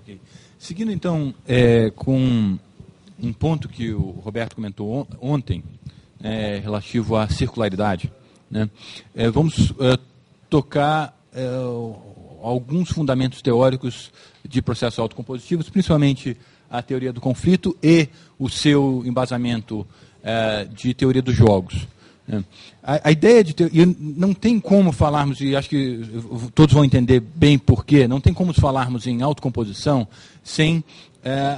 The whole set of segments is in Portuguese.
Okay. Seguindo, então, com um ponto que o Roberto comentou ontem, relativo à circularidade, né? Vamos tocar alguns fundamentos teóricos de processos autocompositivos, principalmente a teoria do conflito e o seu embasamento de teoria dos jogos. A ideia de e não tem como falarmos, e acho que todos vão entender bem porquê, não tem como falarmos em autocomposição sem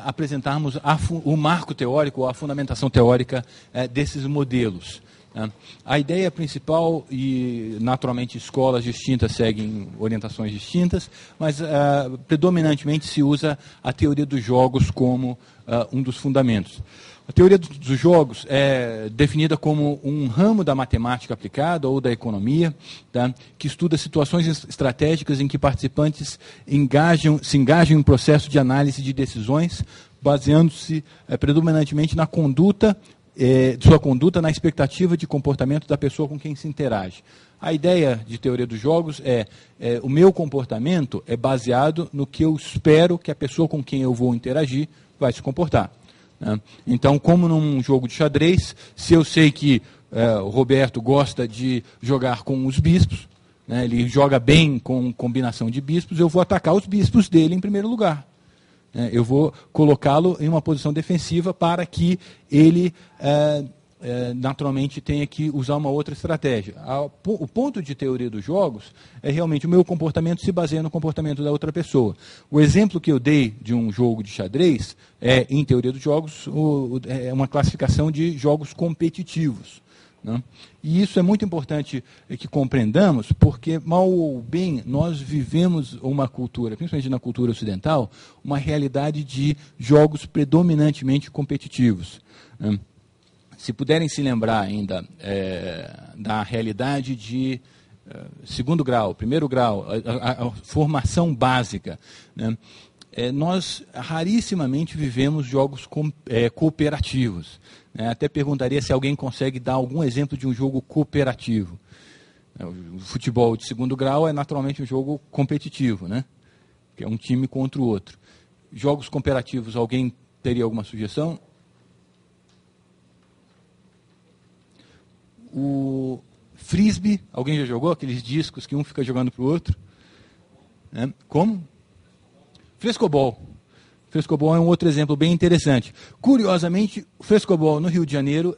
apresentarmos o marco teórico, ou a fundamentação teórica desses modelos. A ideia principal, e naturalmente escolas distintas seguem orientações distintas, mas predominantemente se usa a teoria dos jogos como um dos fundamentos. A teoria dos jogos é definida como um ramo da matemática aplicada ou da economia, tá, que estuda situações estratégicas em que participantes se engajam em um processo de análise de decisões, baseando-se predominantemente na sua conduta na expectativa de comportamento da pessoa com quem se interage. A ideia de teoria dos jogos o meu comportamento é baseado no que eu espero que a pessoa com quem eu vou interagir vai se comportar. Então, como num jogo de xadrez, se eu sei que o Roberto gosta de jogar com os bispos, né, ele joga bem com combinação de bispos, eu vou atacar os bispos dele em primeiro lugar. Eu vou colocá-lo em uma posição defensiva para que ele, naturalmente, tenha que usar uma outra estratégia. O ponto de teoria dos jogos é realmente o meu comportamento se baseia no comportamento da outra pessoa. O exemplo que eu dei de um jogo de xadrez em teoria dos jogos, é uma classificação de jogos competitivos. Né? E isso é muito importante que compreendamos, porque, mal ou bem, nós vivemos uma cultura, principalmente na cultura ocidental, uma realidade de jogos predominantemente competitivos. Né? Se puderem se lembrar ainda da realidade de segundo grau, primeiro grau, a formação básica, né? Nós rarissimamente vivemos jogos cooperativos. Até perguntaria se alguém consegue dar algum exemplo de um jogo cooperativo. O futebol de segundo grau é naturalmente um jogo competitivo, né? Que é um time contra o outro. Jogos cooperativos, alguém teria alguma sugestão? O frisbee, alguém já jogou aqueles discos que um fica jogando para o outro? Como? Frescobol. Frescobol é um outro exemplo bem interessante. Curiosamente, o frescobol no Rio de Janeiro,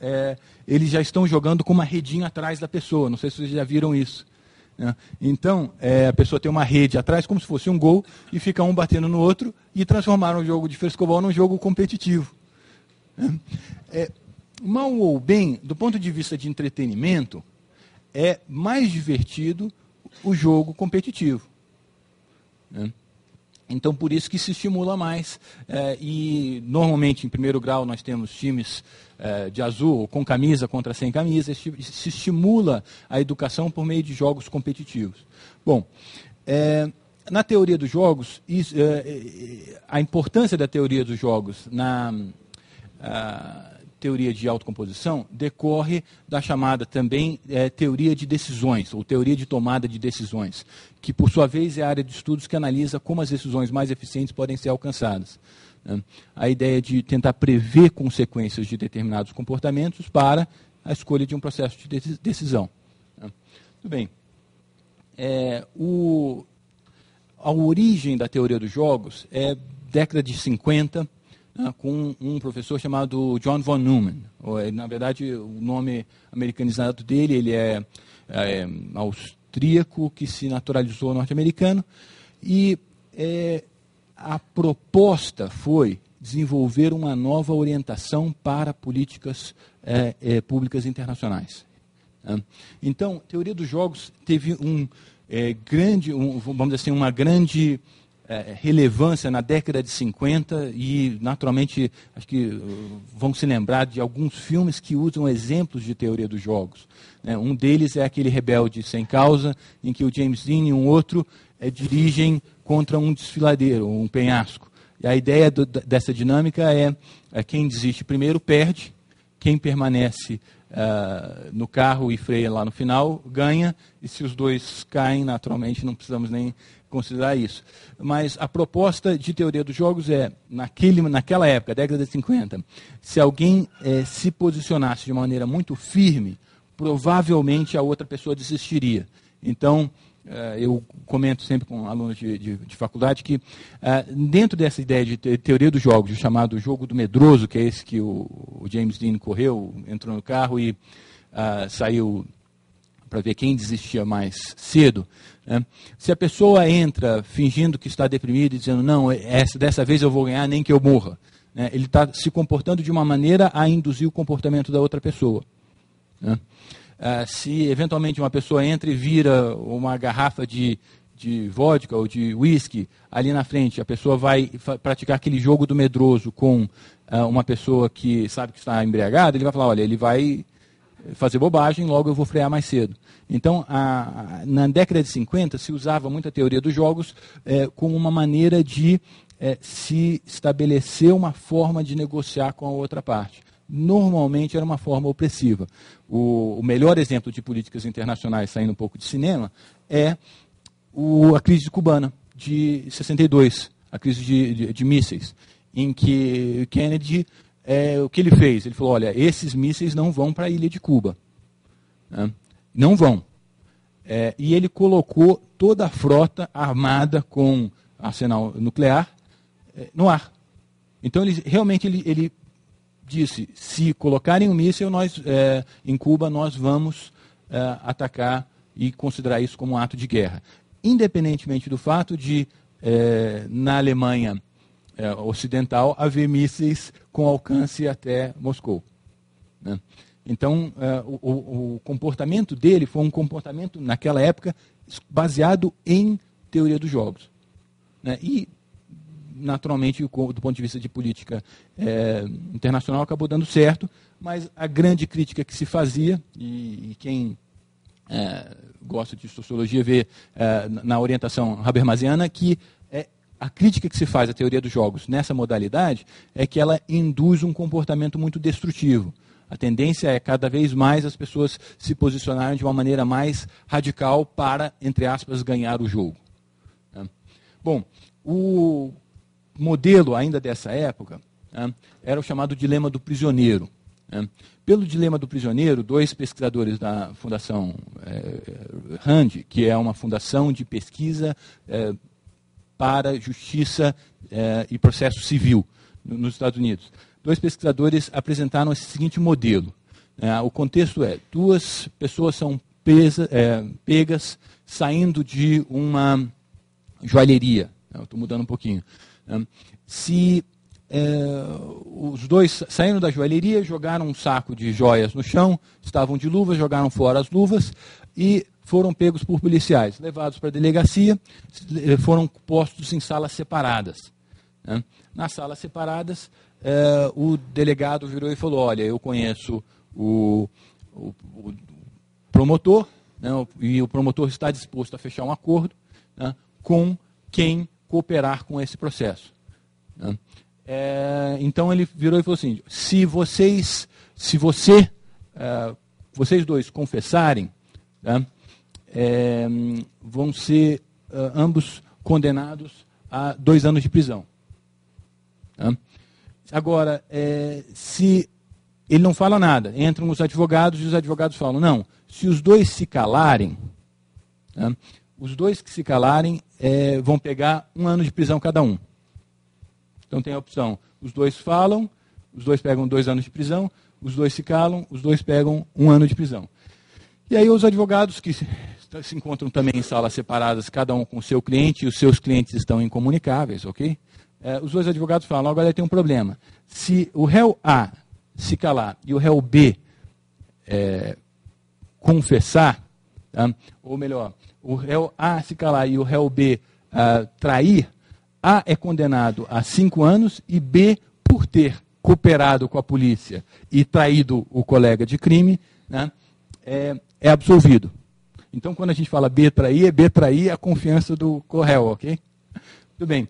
eles já estão jogando com uma redinha atrás da pessoa. Não sei se vocês já viram isso. Né? Então, a pessoa tem uma rede atrás, como se fosse um gol, e fica um batendo no outro, e transformaram o jogo de frescobol num jogo competitivo. Mal ou bem, do ponto de vista de entretenimento, é mais divertido o jogo competitivo. Né? Então, por isso que se estimula mais. E, normalmente, em primeiro grau, nós temos times de azul, com camisa contra sem camisa. Se estimula a educação por meio de jogos competitivos. Bom, na teoria dos jogos, a importância da teoria dos jogos na teoria de autocomposição decorre da chamada também teoria de decisões, ou teoria de tomada de decisões, que por sua vez é a área de estudos que analisa como as decisões mais eficientes podem ser alcançadas. A ideia de tentar prever consequências de determinados comportamentos para a escolha de um processo de decisão. Muito bem. A origem da teoria dos jogos é década de 50, com um professor chamado John von Neumann. Na verdade, o nome americanizado dele, ele é austríaco, que se naturalizou norte-americano, e a proposta foi desenvolver uma nova orientação para políticas públicas internacionais. Então, a teoria dos jogos teve vamos dizer assim, uma grande relevância na década de 50 e, naturalmente, acho que vão se lembrar de alguns filmes que usam exemplos de teoria dos jogos. Um deles é aquele Rebelde Sem Causa, em que o James Dean e um outro dirigem contra um desfiladeiro, um penhasco. E a ideia dessa dinâmica é quem desiste primeiro perde, quem permanece no carro e freia lá no final ganha, e se os dois caem, naturalmente, não precisamos nem considerar isso. Mas a proposta de teoria dos jogos é, naquela época, década de 50, se alguém se posicionasse de maneira muito firme, provavelmente a outra pessoa desistiria. Então, eu comento sempre com alunos de faculdade que, dentro dessa ideia de teoria dos jogos, o chamado jogo do medroso, que é esse que o James Dean correu, entrou no carro e saiu para ver quem desistia mais cedo, né? Se a pessoa entra fingindo que está deprimido e dizendo, não, dessa vez eu vou ganhar nem que eu morra, né? Ele está se comportando de uma maneira a induzir o comportamento da outra pessoa, né? Se eventualmente uma pessoa entra e vira uma garrafa de vodka ou de whisky ali na frente, a pessoa vai praticar aquele jogo do medroso com uma pessoa que sabe que está embriagada, ele vai falar, olha, ele vai fazer bobagem, logo eu vou frear mais cedo. Então, na década de 50, se usava muito a teoria dos jogos como uma maneira de se estabelecer uma forma de negociar com a outra parte. Normalmente era uma forma opressiva. O melhor exemplo de políticas internacionais, saindo um pouco de cinema, é a crise cubana de 62, a crise de mísseis, em que Kennedy, o que ele fez? Ele falou, olha, esses mísseis não vão para a ilha de Cuba. Né? Não vão. E ele colocou toda a frota armada com arsenal nuclear no ar. Então, ele disse, se colocarem um míssil em Cuba, nós vamos atacar e considerar isso como um ato de guerra. Independentemente do fato de, na Alemanha ocidental, haver mísseis com alcance até Moscou. Né? Então, o comportamento dele foi um comportamento, naquela época, baseado em teoria dos jogos. Né? E, naturalmente, do ponto de vista de política internacional, acabou dando certo, mas a grande crítica que se fazia, e quem gosta de sociologia vê na orientação habermasiana, que a crítica que se faz à teoria dos jogos nessa modalidade é que ela induz um comportamento muito destrutivo. A tendência é cada vez mais as pessoas se posicionarem de uma maneira mais radical para, entre aspas, ganhar o jogo. Bom, o modelo ainda dessa época era o chamado dilema do prisioneiro. Pelo dilema do prisioneiro, dois pesquisadores da Fundação RAND, que é uma fundação de pesquisa para justiça e processo civil nos Estados Unidos, dois pesquisadores apresentaram esse seguinte modelo. O contexto é, duas pessoas são pegas saindo de uma joalheria. Estou mudando um pouquinho. Se os dois saíram da joalheria, jogaram um saco de joias no chão, estavam de luvas, jogaram fora as luvas e foram pegos por policiais, levados para a delegacia, foram postos em salas separadas. Nas salas separadas, o delegado virou e falou, olha, eu conheço o promotor, né, e o promotor está disposto a fechar um acordo, né, com quem cooperar com esse processo. Né. Então ele virou e falou assim, se vocês dois confessarem, né, vão ser ambos condenados a 2 anos de prisão. Né. Agora, se ele não fala nada, entram os advogados e os advogados falam, não, se os dois se calarem, né, os dois que se calarem vão pegar 1 ano de prisão cada um. Então tem a opção, os dois falam, os dois pegam 2 anos de prisão, os dois se calam, os dois pegam 1 ano de prisão. E aí os advogados que se encontram também em salas separadas, cada um com o seu cliente, e os seus clientes estão incomunicáveis, ok? Os dois advogados falam, agora tem um problema. Se o réu A se calar e o réu B confessar, tá? Ou melhor, o réu A se calar e o réu B trair, A é condenado a 5 anos e B, por ter cooperado com a polícia e traído o colega de crime, né, é absolvido. Então, quando a gente fala B trair, é B trair a confiança do réu, ok? Tudo bem.